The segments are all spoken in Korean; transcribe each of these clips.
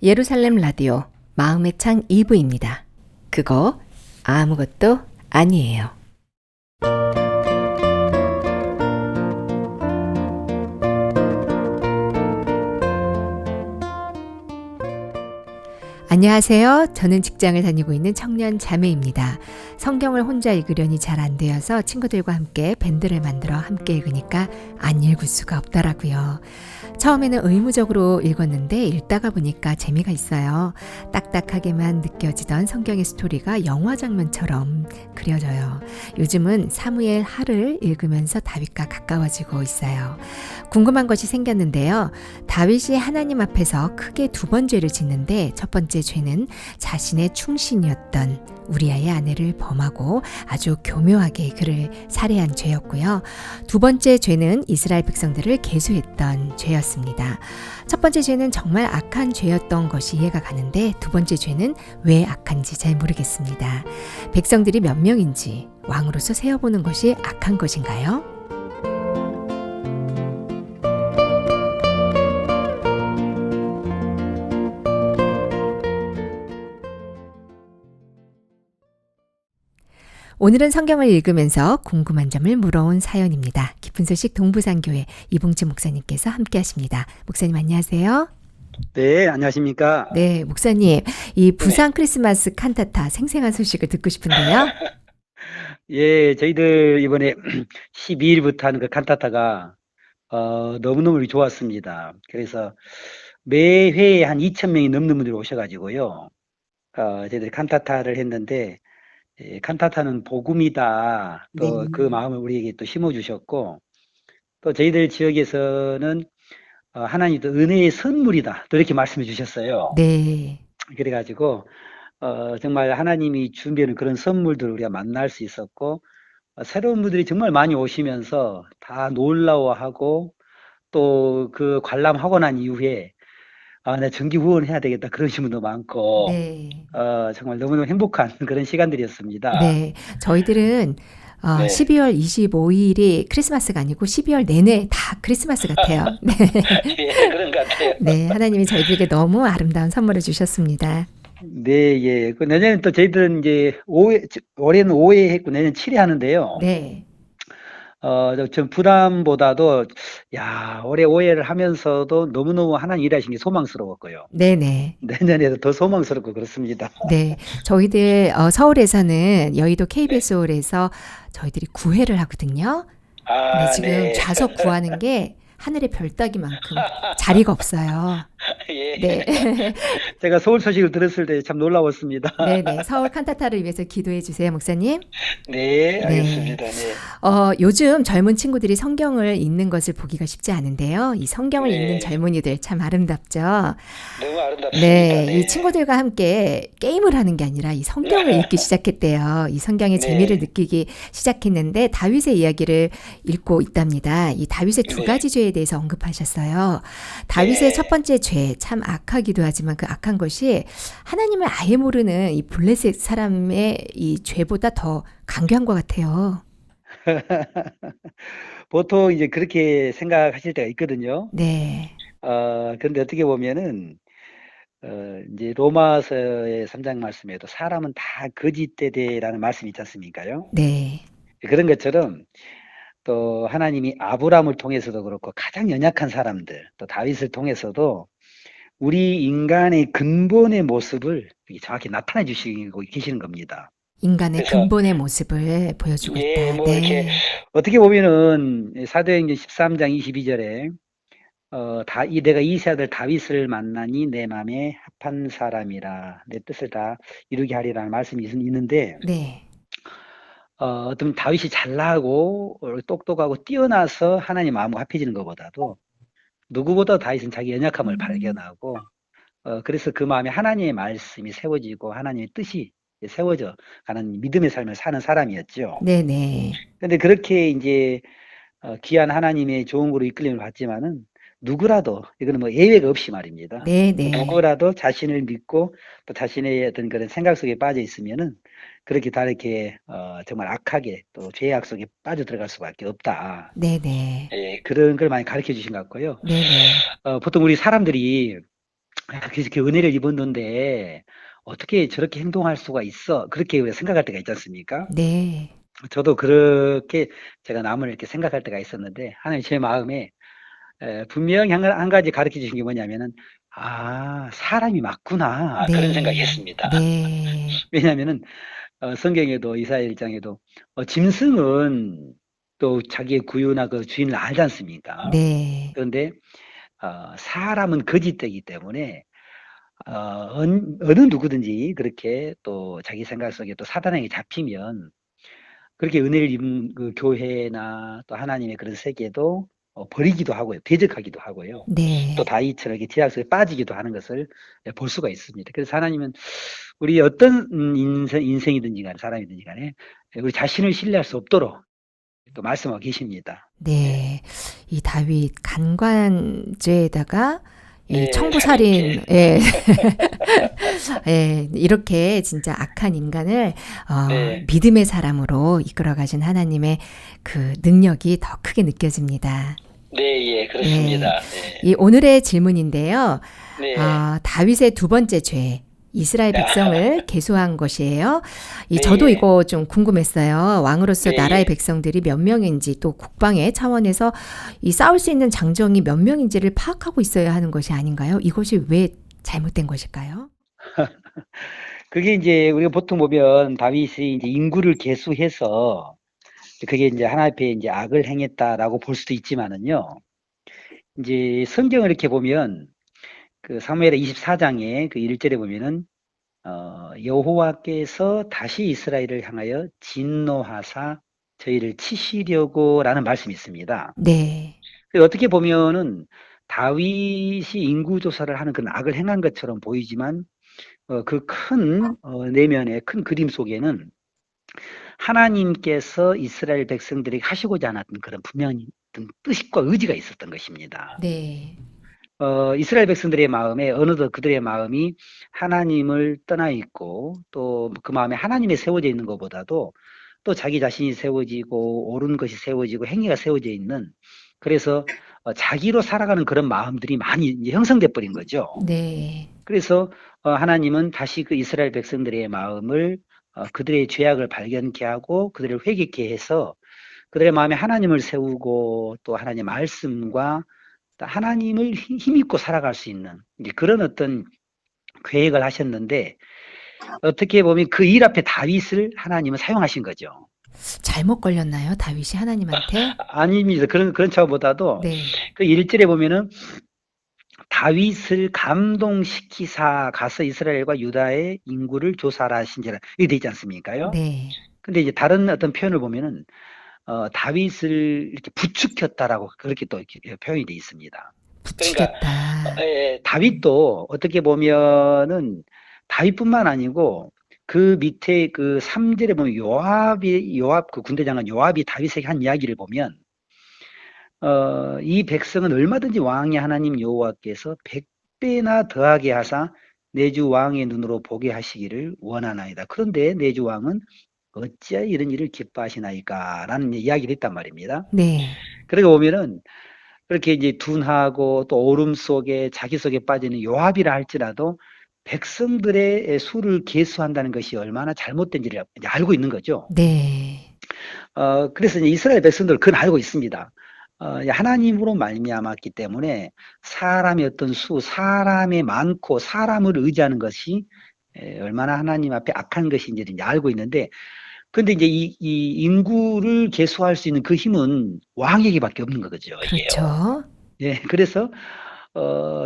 예루살렘 라디오 마음의 창 2부입니다. 그거 아무것도 아니에요. 안녕하세요. 저는 직장을 다니고 있는 청년 자매입니다. 성경을 혼자 읽으려니 잘 안 되어서 친구들과 함께 밴드를 만들어 함께 읽으니까 안 읽을 수가 없더라고요. 처음에는 의무적으로 읽었는데 읽다가 보니까 재미가 있어요. 딱딱하게만 느껴지던 성경의 스토리가 영화 장면처럼 그려져요. 요즘은 사무엘 하를 읽으면서 다윗과 가까워지고 있어요. 궁금한 것이 생겼는데요. 다윗이 하나님 앞에서 크게 두 번 죄를 짓는데 첫 번째 죄는 자신의 충신이었던 우리아의 아내를 범하고 아주 교묘하게 그를 살해한 죄였고요. 두 번째 죄는 이스라엘 백성들을 계수했던 죄였습니다. 첫 번째 죄는 정말 악한 죄였던 것이 이해가 가는데 두 번째 죄는 왜 악한지 잘 모르겠습니다. 백성들이 몇 명인지 왕으로서 세어보는 것이 악한 것인가요? 오늘은 성경을 읽으면서 궁금한 점을 물어온 사연입니다. 깊은 소식 동부산교회 이봉주 목사님께서 함께 하십니다. 목사님 안녕하세요. 네, 안녕하십니까? 네, 목사님. 이 부산 크리스마스 칸타타 생생한 소식을 듣고 싶은데요. 예, 저희들 이번에 12일부터 하는 그 칸타타가 너무너무 좋았습니다. 그래서 매 회에 한 2,000명이 넘는 분들이 오셔가지고요. 저희들이 칸타타를 했는데, 칸타타는 복음이다. 네. 또 그 마음을 우리에게 또 심어주셨고, 또 저희들 지역에서는 하나님 또 은혜의 선물이다. 또 이렇게 말씀해 주셨어요. 네. 그래가지고, 정말 하나님이 준비하는 그런 선물들을 우리가 만날 수 있었고, 새로운 분들이 정말 많이 오시면서 다 놀라워하고, 또 그 관람하고 난 이후에, 나 정기 후원해야 되겠다. 그러신 분도 많고, 네. 정말 너무너무 행복한 그런 시간들이었습니다. 네. 저희들은 네. 12월 25일이 크리스마스가 아니고 12월 내내 다 크리스마스 같아요. 네. 예, 그런 것 같아요. 네. 하나님이 저희들에게 너무 아름다운 선물을 주셨습니다. 네, 예. 그 내년에 또 저희들은 이제 올해는 5회 했고 내년 7회 하는데요. 네. 전 부담보다도, 올해 5회를 하면서도 너무너무 하나님 일하신 게 소망스러웠고요. 네네. 내년에도 더 소망스럽고 그렇습니다. 네. 저희들 서울에서는 여의도 네. KBS 홀에서 저희들이 구회를 하거든요. 근데 지금 네. 좌석 구하는 게 하늘의 별 따기만큼 자리가 없어요. 예. 네. 제가 서울 소식을 들었을 때 참 놀라웠습니다. 네네. 서울 칸타타를 위해서 기도해 주세요, 목사님. 네, 네. 알겠습니다. 네. 요즘 젊은 친구들이 성경을 읽는 것을 보기가 쉽지 않은데요. 이 성경을 네. 읽는 젊은이들 참 아름답죠. 너무 아름답습니다. 네, 네. 이 친구들과 함께 게임을 하는 게 아니라 이 성경을 읽기 시작했대요. 이 성경의 네. 재미를 느끼기 시작했는데 다윗의 이야기를 읽고 있답니다. 이 다윗의 두 네. 가지 죄에 대해서 언급하셨어요. 다윗의 네. 첫 번째 죄, 참 악하기도 하지만 그 악한 것이 하나님을 아예 모르는 이 블레셋 사람의 이 죄보다 더 강교한 것 같아요. 보통 이제 그렇게 생각하실 때가 있거든요. 네, 그런데 어떻게 보면은, 이제 로마서의 3장 말씀에도 사람은 다 거짓되되라는 말씀이 있지 않습니까요? 네, 그런 것처럼 또 하나님이 아브라함을 통해서도 그렇고 가장 연약한 사람들, 또 다윗을 통해서도 우리 인간의 근본의 모습을 정확히 나타내 주시고 계시는 겁니다. 인간의 그래서 근본의 모습을 보여주고 예, 있다. 뭐 이렇게 네, 어떻게 보면은 사도행전 13장 22절에 내가 이세 아들 다윗을 만나니 내 마음에 합한 사람이라 내 뜻을 다 이루게 하리라는 말씀이 있는데, 네, 어떤 다윗이 잘나고 똑똑하고 뛰어나서 하나님 마음과 합해지는 것보다도 누구보다 다윗은 자기 연약함을 발견하고, 그래서 그 마음에 하나님의 말씀이 세워지고 하나님의 뜻이 세워져 가는 믿음의 삶을 사는 사람이었죠. 네, 네, 근데 그렇게 이제 귀한 하나님의 좋은 거로 이끌림을 받지만은 누구라도, 이거는 뭐 예외가 없이 말입니다. 네, 네, 누구라도 자신을 믿고 또 자신의 어떤 그런 생각 속에 빠져 있으면은 그렇게 다 이렇게 정말 악하게 또 죄악 속에 빠져 들어갈 수밖에 없다. 네, 네, 예, 그런 걸 많이 가르쳐 주신 것 같고요. 네, 네, 보통 우리 사람들이 그래서 그 은혜를 입었는데 어떻게 저렇게 행동할 수가 있어? 그렇게 생각할 때가 있지 않습니까? 네. 저도 그렇게 제가 남을 이렇게 생각할 때가 있었는데 하나님 제 마음에 분명히 한 가지 가르쳐 주신 게 뭐냐면은 아, 사람이 맞구나. 그런 생각이 네. 했습니다. 네. 왜냐하면은 성경에도 이사야 1장에도 짐승은 또 자기의 구유나 그 주인을 알지 않습니까? 네. 그런데 사람은 거짓되기 때문에 어느 누구든지 그렇게 또 자기 생각 속에 또 사단에게 잡히면 그렇게 은혜를 입은 그 교회나 또 하나님의 그런 세계도 버리기도 하고요. 대적하기도 하고요. 또 네. 다윗처럼 이렇게 죄악 속에 빠지기도 하는 것을 볼 수가 있습니다. 그래서 하나님은 우리 어떤 인생이든지 간에 사람이든지 간에 우리 자신을 신뢰할 수 없도록 또 말씀하고 계십니다. 예. 네. 이 다윗 간관죄에다가 이 네, 살인죄. 청부살인 예. 예. 이렇게 진짜 악한 인간을 네. 믿음의 사람으로 이끌어 가신 하나님의 그 능력이 더 크게 느껴집니다. 네, 예, 예. 그렇습니다. 네. 이 오늘의 질문인데요. 네. 다윗의 두 번째 죄, 이스라엘 백성을 계수한 것이에요. 저도 네, 이거 좀 궁금했어요. 왕으로서 네, 나라의 예. 백성들이 몇 명인지 또 국방의 차원에서 이 싸울 수 있는 장정이 몇 명인지를 파악하고 있어야 하는 것이 아닌가요? 이것이 왜 잘못된 것일까요? 그게 이제 우리가 보통 보면 다윗이 이제 인구를 계수해서 그게 이제 하나님 앞에 이제 악을 행했다라고 볼 수도 있지만은요. 이제 성경을 이렇게 보면 그 사무엘의 24장에 그 1절에 보면은 여호와께서 다시 이스라엘을 향하여 진노하사 저희를 치시려고라는 말씀이 있습니다. 네. 어떻게 보면은 다윗이 인구 조사를 하는 그런 악을 행한 것처럼 보이지만 그 큰 내면의 큰 그림 속에는 하나님께서 이스라엘 백성들에게 하시고자 않았던 그런 분명히 어떤 뜻과 의지가 있었던 것입니다. 네. 이스라엘 백성들의 마음에 어느덧 그들의 마음이 하나님을 떠나 있고 또 그 마음에 하나님이 세워져 있는 것보다도 또 자기 자신이 세워지고 옳은 것이 세워지고 행위가 세워져 있는 그래서 자기로 살아가는 그런 마음들이 많이 이제 형성돼 버린 거죠. 네. 그래서 하나님은 다시 그 이스라엘 백성들의 마음을 그들의 죄악을 발견케 하고 그들을 회개케 해서 그들의 마음에 하나님을 세우고 또 하나님의 말씀과 또 하나님을 힘입고 살아갈 수 있는 이제 그런 어떤 계획을 하셨는데 어떻게 보면 그 일 앞에 다윗을 하나님은 사용하신 거죠. 잘못 걸렸나요? 다윗이 하나님한테? 아닙니다. 그런 차원보다도 네. 그 1절에 보면은 다윗을 감동시키사 가서 이스라엘과 유다의 인구를 조사하라 하신지라 이게 되어 있지 않습니까요? 네. 근데 이제 다른 어떤 표현을 보면은 다윗을 이렇게 부추겼다라고 그렇게 또 이렇게 표현이 되어 있습니다. 그러니까 부추겼다. 다윗도 어떻게 보면은 다윗뿐만 아니고 그 밑에 그 3절에 보면 요압 그 군대장관 요압이 다윗에게 한 이야기를 보면 이 백성은 얼마든지 왕의 하나님 여호와께서 100배나 더하게 하사 내 주 왕의 눈으로 보게 하시기를 원하나이다. 그런데 내 주 왕은 어찌하여 이런 일을 기뻐하시나이까? 라는 이야기를 했단 말입니다. 네. 그러고 보면은 그렇게 이제 둔하고 또 오름 속에 자기 속에 빠지는 요압이라 할지라도 백성들의 수를 계수한다는 것이 얼마나 잘못된지를 이제 알고 있는 거죠. 네. 그래서 이제 이스라엘 백성들은 그건 알고 있습니다. 하나님으로 말미암았기 때문에 사람의 어떤 사람의 많고 사람을 의지하는 것이 얼마나 하나님 앞에 악한 것인지를 이제 알고 있는데, 근데 이제 이 인구를 계수할 수 있는 그 힘은 왕에게밖에 없는 거죠, 이게요. 그렇죠. 예, 그래서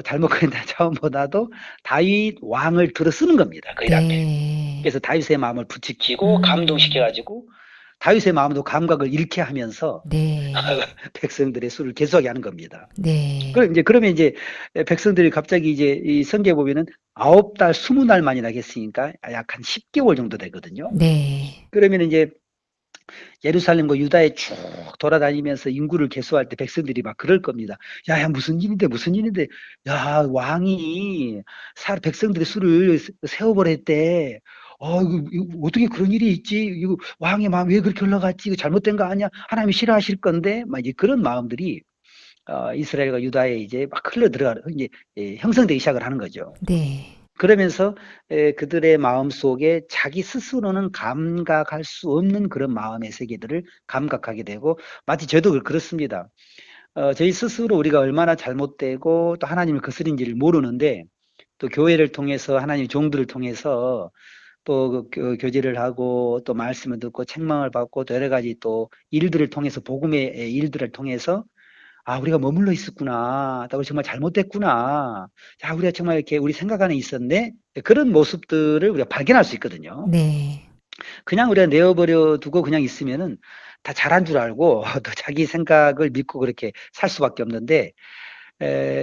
잘못 그린다는 차원보다도 다윗 왕을 들어 쓰는 겁니다, 그 일 앞에. 네. 그래서 다윗의 마음을 부추기고 감동시켜 가지고 다윗의 마음도 감각을 잃게 하면서 네. 백성들의 수를 계수하게 하는 겁니다. 네. 그러면 이제 백성들이 갑자기 이제 이 성경에 보면은 9달, 20날 만이나 했으니까 약 한 10개월 정도 되거든요. 네. 그러면 이제 예루살렘과 유다에 쭉 돌아다니면서 인구를 계수할 때 백성들이 막 그럴 겁니다. 야, 무슨 일인데, 무슨 일인데, 야, 왕이 백성들의 수를 세워버렸대. 이거 어떻게 그런 일이 있지? 이거 왕의 마음 왜 그렇게 올라갔지? 이거 잘못된 거 아니야? 하나님이 싫어하실 건데? 막 이제 그런 마음들이 이스라엘과 유다에 이제 막 흘러 들어가 이제 형성되기 시작을 하는 거죠. 네. 그러면서 그들의 마음속에 자기 스스로는 감각할 수 없는 그런 마음의 세계들을 감각하게 되고, 마치 저도 그렇습니다. 저희 스스로 우리가 얼마나 잘못되고 또 하나님을 거스린지를 모르는데, 또 교회를 통해서 하나님의 종들을 통해서 또 그 교제를 하고 또 말씀을 듣고 책망을 받고 또 여러 가지 또 일들을 통해서, 복음의 일들을 통해서, 우리가 머물러 있었구나. 나 우리 정말 잘못됐구나. 자, 우리가 정말 이렇게 우리 생각 안에 있었네. 그런 모습들을 우리가 발견할 수 있거든요. 네. 그냥 우리가 내어버려 두고 그냥 있으면은 다 잘한 줄 알고 또 자기 생각을 믿고 그렇게 살 수밖에 없는데,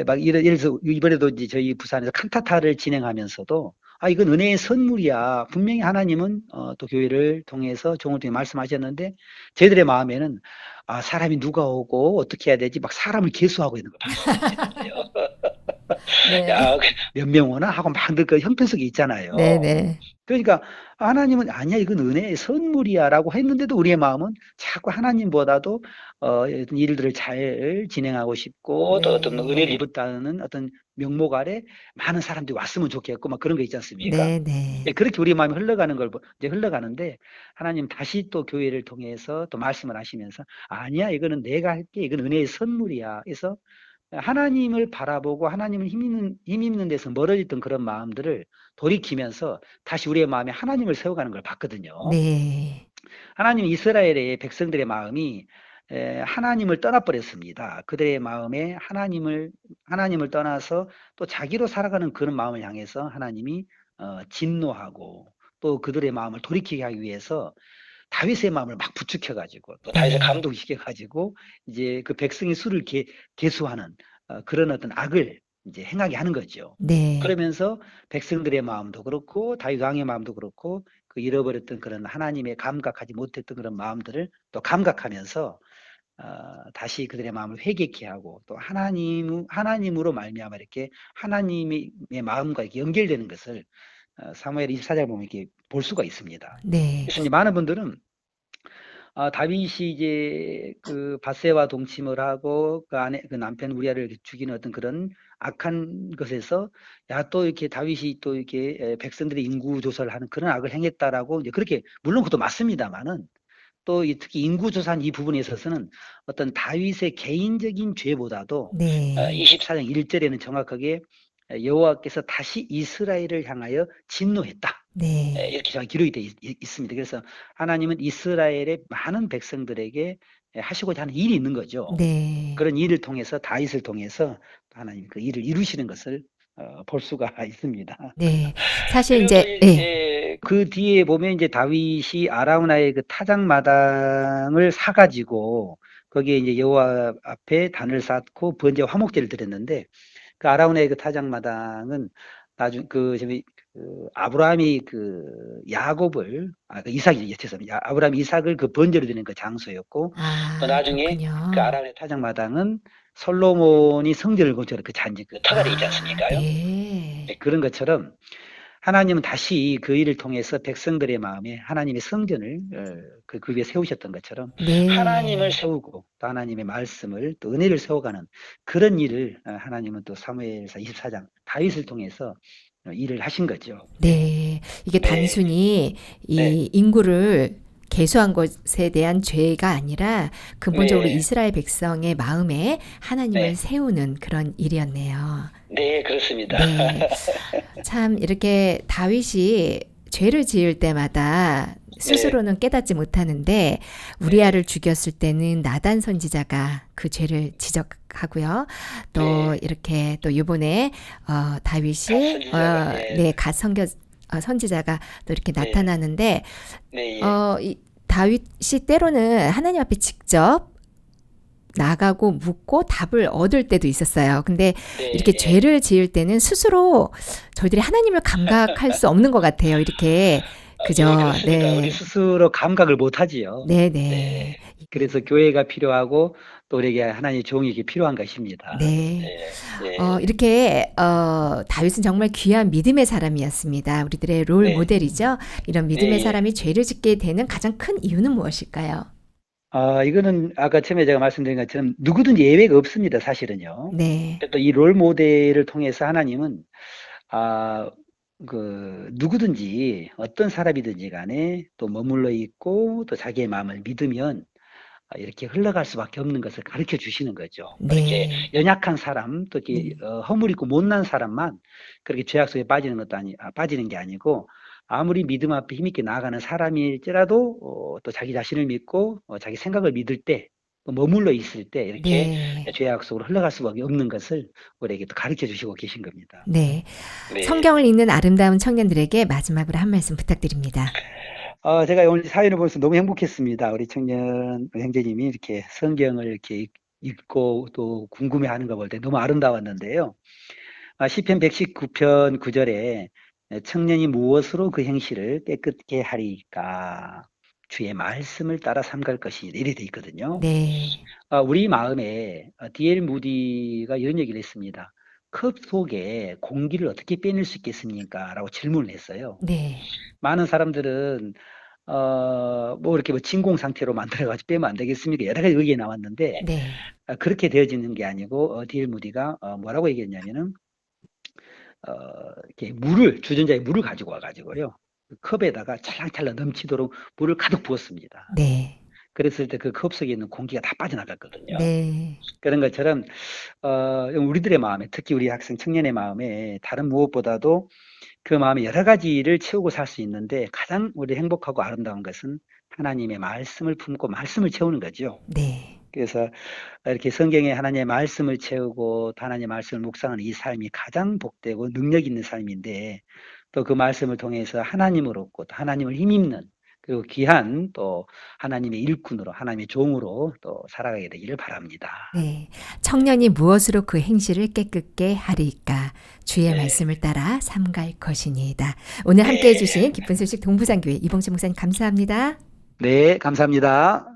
막 예를 들어서 이번에도 이제 저희 부산에서 칸타타를 진행하면서도 이건 은혜의 선물이야. 분명히 하나님은 또 교회를 통해서 종을 통해 말씀하셨는데, 저희들의 마음에는 사람이 누가 오고 어떻게 해야 되지? 막 사람을 계수하고 있는 걸 발견했어요. 네. 야, 몇 명 오나 하고 막 그 형편속에 있잖아요. 네네. 그러니까 하나님은 아니야, 이건 은혜의 선물이야라고 했는데도 우리의 마음은 자꾸 하나님보다도 어떤 일들을 잘 진행하고 싶고, 또 어떤 은혜를 입었다는 어떤 명목 아래 많은 사람들이 왔으면 좋겠고 막 그런 거 있지 않습니까? 네네. 그렇게 우리 마음이 흘러가는 걸 이제 흘러가는데, 하나님 다시 또 교회를 통해서 또 말씀을 하시면서 아니야, 이거는 내가 할게, 이건 은혜의 선물이야. 그래서 하나님을 바라보고 하나님을 힘입는 데서 멀어졌던 그런 마음들을 돌이키면서 다시 우리의 마음에 하나님을 세워가는 걸 봤거든요. 네. 하나님 이스라엘의 백성들의 마음이 하나님을 떠나버렸습니다. 그들의 마음에 하나님을 떠나서 또 자기로 살아가는 그런 마음을 향해서 하나님이 진노하고, 또 그들의 마음을 돌이키게 하기 위해서 다윗의 마음을 막 부추겨가지고 또 다윗을 네. 감동시켜가지고 이제 그 백성의 수를 계수하는 그런 어떤 악을 이제 행하게 하는 거죠. 네. 그러면서 백성들의 마음도 그렇고 다윗 왕의 마음도 그렇고 그 잃어버렸던 그런 하나님의 감각하지 못했던 그런 마음들을 또 감각하면서 다시 그들의 마음을 회개케 하고, 또 하나님으로 말미암아 이렇게 하나님의 마음과 이렇게 연결되는 것을 사무엘 24장 보면 이렇게 볼 수가 있습니다. 네. 그래서 이제 많은 분들은 다윗이 이제 그 밧세와 동침을 하고 그 아내 그 남편 우리아를 죽이는 어떤 그런 악한 것에서, 또 이렇게 다윗이 또 이렇게 백성들의 인구 조사를 하는 그런 악을 행했다라고 이제 그렇게, 물론 그것도 맞습니다만은, 또 특히 인구 조사한 이 부분에 있어서는 어떤 다윗의 개인적인 죄보다도 네. 24장 1절에는 정확하게 여호와께서 다시 이스라엘을 향하여 진노했다. 네. 이렇게 정확히 기록이 되어 있습니다. 그래서 하나님은 이스라엘의 많은 백성들에게 하시고자 하는 일이 있는 거죠. 네. 그런 일을 통해서, 다윗을 통해서 하나님 그 일을 이루시는 것을 볼 수가 있습니다. 네. 사실 그리고 이제 예. 그 뒤에 보면 이제 다윗이 아라우나의 그 타작마당을 사가지고 거기에 이제 여호와 앞에 단을 쌓고 번제 화목제를 드렸는데, 그 아라우나의 그 타작마당은 나중 그 아브라함이 그 야곱을 그 이삭이 죄송합니다. 아브라함 이삭을 그 번제로 드리는 그 장소였고, 또 나중에 그렇군요. 그 아라우나의 타작마당은 솔로몬이 성전을 건축한 그 잔지 그 터갈이 있지 않습니까요? 네. 그런 것처럼 하나님은 다시 그 일을 통해서 백성들의 마음에 하나님의 성전을 그 위에 세우셨던 것처럼 네. 하나님을 세우고 또 하나님의 말씀을 또 은혜를 세워가는 그런 일을 하나님은 또 사무엘상 24장 다윗을 통해서 일을 하신 거죠. 네. 이게 네. 단순히 이 네. 인구를 계수한 것에 대한 죄가 아니라 근본적으로 네. 이스라엘 백성의 마음에 하나님을 네. 세우는 그런 일이었네요. 네, 그렇습니다. 네. 참 이렇게 다윗이 죄를 지을 때마다 스스로는 깨닫지 못하는데 우리아를 죽였을 때는 나단 선지자가 그 죄를 지적하고요. 또 이렇게 또 이번에 다윗이 갓 선지자가 또 이렇게 나타나는데 이 다윗이 때로는 하나님 앞에 직접 나가고 묻고 답을 얻을 때도 있었어요. 근데 이렇게 죄를 지을 때는 스스로 저희들이 하나님을 감각할 수 없는 것 같아요. 이렇게 그죠? 네. 우리 스스로 감각을 못하지요. 네네. 그래서 교회가 필요하고 또 우리에게 하나님의 종이 필요한 것입니다. 네. 이렇게 다윗은 정말 귀한 믿음의 사람이었습니다. 우리들의 롤 모델이죠. 이런 믿음의 사람이 죄를 짓게 되는 가장 큰 이유는 무엇일까요? 이거는 아까 처음에 제가 말씀드린 것처럼 누구든 예외가 없습니다, 사실은요. 네. 또 이 롤 모델을 통해서 하나님은 아, 누구든지 어떤 사람이든지 간에 또 머물러 있고 또 자기의 마음을 믿으면 이렇게 흘러갈 수밖에 없는 것을 가르쳐 주시는 거죠. 이렇게 네. 연약한 사람, 또 이렇게 허물 있고 못난 사람만 그렇게 죄악 속에 빠지는 게 아니고 아무리 믿음 앞에 힘있게 나아가는 사람일지라도 또 자기 자신을 믿고 자기 생각을 믿을 때 또 머물러 있을 때 이렇게 네. 죄악 속으로 흘러갈 수밖에 없는 것을 우리에게 또 가르쳐 주시고 계신 겁니다. 네. 네. 성경을 읽는 아름다운 청년들에게 마지막으로 한 말씀 부탁드립니다. 제가 오늘 사연을 보면서 너무 행복했습니다. 우리 청년 형제님이 이렇게 성경을 이렇게 읽고 또 궁금해하는 거 볼 때 너무 아름다웠는데요. 시편 119편 9절에 청년이 무엇으로 그 행실을 깨끗게 하리까 주의 말씀을 따라 삼갈 것이니 이렇게 돼 있거든요. 네. 우리 마음에 D.L. 무디가 이런 얘기를 했습니다. 컵 속에 공기를 어떻게 빼낼 수 있겠습니까? 라고 질문을 했어요. 네. 많은 사람들은 뭐 이렇게 뭐 진공 상태로 만들어 가지고 빼면 안 되겠습니까? 여러 가지 의견이 나왔는데 네. 그렇게 되어지는 게 아니고 D.L. 무디가 뭐라고 얘기했냐면은 이렇게 주전자에 물을 가지고 와 가지고요. 그 컵에다가 찰랑찰랑 넘치도록 물을 가득 부었습니다. 네. 그랬을 때 그 컵 속에 있는 공기가 다 빠져나갔거든요. 네. 그런 것처럼 우리들의 마음에, 특히 우리 학생 청년의 마음에 다른 무엇보다도 그 마음에 여러 가지를 채우고 살 수 있는데 가장 우리 행복하고 아름다운 것은 하나님의 말씀을 품고 말씀을 채우는 거죠. 네. 그래서 이렇게 성경에 하나님의 말씀을 채우고 또 하나님의 말씀을 묵상하는 이 삶이 가장 복되고 능력 있는 삶인데 또 그 말씀을 통해서 하나님을 얻고 또 하나님을 힘입는 그리고 귀한 또 하나님의 일꾼으로 하나님의 종으로 또 살아가게 되기를 바랍니다. 네. 청년이 무엇으로 그 행실을 깨끗게 하리까 주의 네. 말씀을 따라 삼갈 것이니이다. 오늘 함께해 주신 기쁜 소식 동부장교회 이봉재 목사님 감사합니다. 네, 감사합니다.